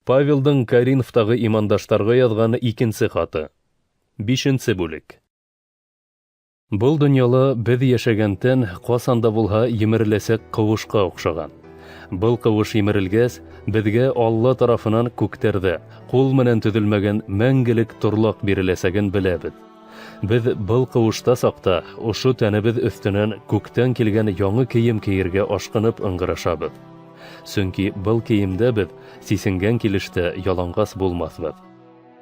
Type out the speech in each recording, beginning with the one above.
Павелдың Коринфтагы имандаштарга язган икенче хаты. 5-нче бүлек. Бұл дөньяла без яшәгәндән касанда булһа емерләсәк кавышка охшаган. Бұл кавыш емерелгәс, безгә Алла тарафынан күктәрдә кул менән төзелмәгән мәңгелек торлак биреләсәген беләбез. Без бұл кавышта сакта ушу тәнебез өстенән күктән килгән яңы кием киергә ашкынып ыңгырашабыз. Сөнки бұл киемдә без сисенгән килештә ялангас булмаспыз.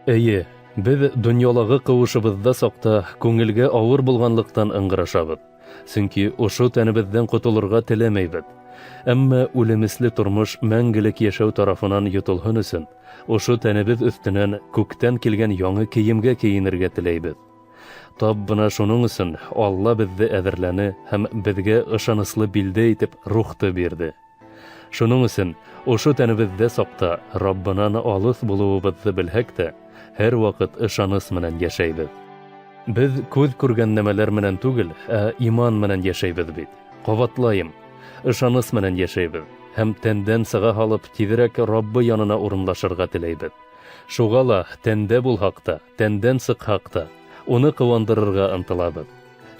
Әйе, без дөньялагы кавышыбызда сакта күңелгә авыр булганлыктан ыңгырашабыз. Сөнки ушу тәнебездән котылырга теләмәйбез. Әмма үлемесле тормыш мәңгелек яшәү тарафынан йотылһын өчен, ушу тәнебез өстенән күктән килгән яңы киемгә киенергә теләйбез. Тап бына шуның өчен Алла безне әзерләне һәм безгә ышаныслы билдә итеп рухты бирде. Шуның өчен ушу тәнебездә сакта Раббынан алыс булуыбызны белһәк тә, һәр вакыт ышаныс менән яшәйбез. Без күз күргән нәмәләр менән түгел, иман менән яшәйбез бит. Кабатлайым, ышаныс менән яшәйбез һәм тәндән сыга һалып тизрәк Раббы янына урынлашырга теләйбез. Шуга ла тәндә булһак та, тәндән сыкһак та, уны кыуандырырга ынтылабыз.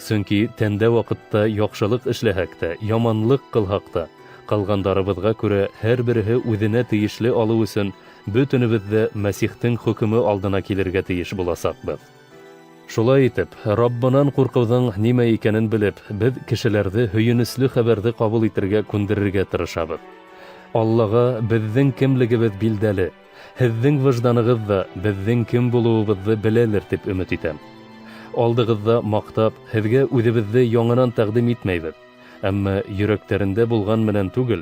Сөнки тәндә вакытта яхшылык эшләһәк тә, яманлык кылһак та, калгандарыбызга күрә һәр береһе үзенә тиешле алу өчен бөтенебездә Мәсихтең хөкеме алдына килергә тиеш буласакбыз. Шулай итеп, Раббынан куркуның нимә икәнен белеп, без кешеләрне һөенесле хәбәрне кабул итәргә күндерергә тырышабыз. Аллага безнең кемлегебез билдәле, һезнең вожданыгыз да безнең кем булуыбызны беләлер дип өмет итәм. Алдыгызда мактап, һезгә үзебезне яңадан тәкъдим итмәйбез. Әмма йөрәкләрендә булган менән түгел,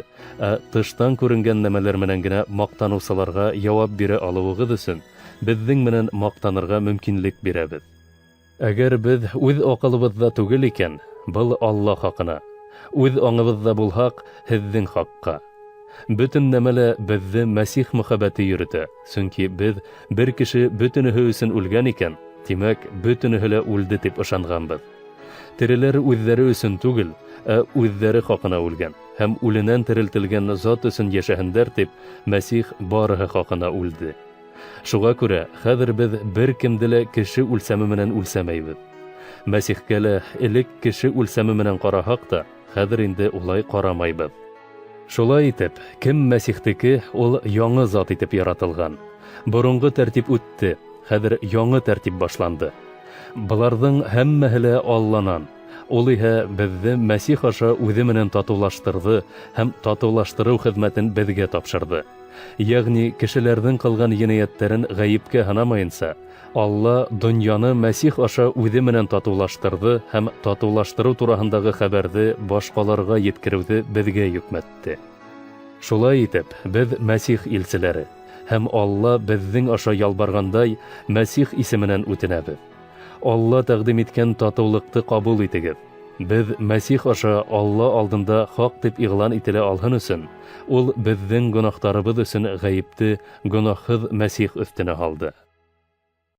тыштан күренгән нәмәләр менән генә мактанучыларга җавап бирә алуыгыз өчен безнең менән мактанырга мөмкинлек бирәбез. Әгәр без үз акылыбызда түгел икән, был Алла хакына, үз аңыбызда булһак, һезнең хакка. Бөтен нәмәлә безне Мәсих мөхәббәте йөртә, сөнки без бер кеше бөтенеһе өчен үлгән икән, димәк, бөтенеһе лә үлде дип ышанганбыз. Тереләр үзләре өчен түгел, үзләре хакына үлгән һәм үленән терелтелгән зат өчен яшәһендәр дип Мәсих барыһы хакына үлде. Шуга күрә хәзер без бер кемдә лә кеше үлсәме менән үлсәмәйбез. Мәсихкә лә элек кеше үлсәме менән караһак та, хәзер инде улай карамайбыз. Шулай итеп, кем Мәсихтеке, ул яңы зат итеп яратылган. Борынгы тәртип үтте, хәзер яңы тәртип башланды. Буларның һәммәһе лә Алланан. Ул иһә безне Мәсих аша үзе менән татулаштырды һәм татулаштыру хезмәтен безгә тапшырды. Ягъни кешеләрнең кылган җинаятләрен гаепкә һанамаенса, Алла дөньяны Мәсих аша үзе менән татулаштырды һәм татулаштыру турасындагы хәбәрне башкаларга yetkерүне безгә йөкмәтте. Шулай итеп, без Мәсих илчеләре һәм Алла безнең аша ялбаргандай Мәсих исеменнән үтенәбез. Алла тәкъдим иткән татулыкты кабул итегез. Без Мәсих аша Алла алдында хак дип игълан ителә алһын өчен, ул безнең гөнаһларыбыз өчен гаепте гөнаһсыз Мәсих өстенә алды.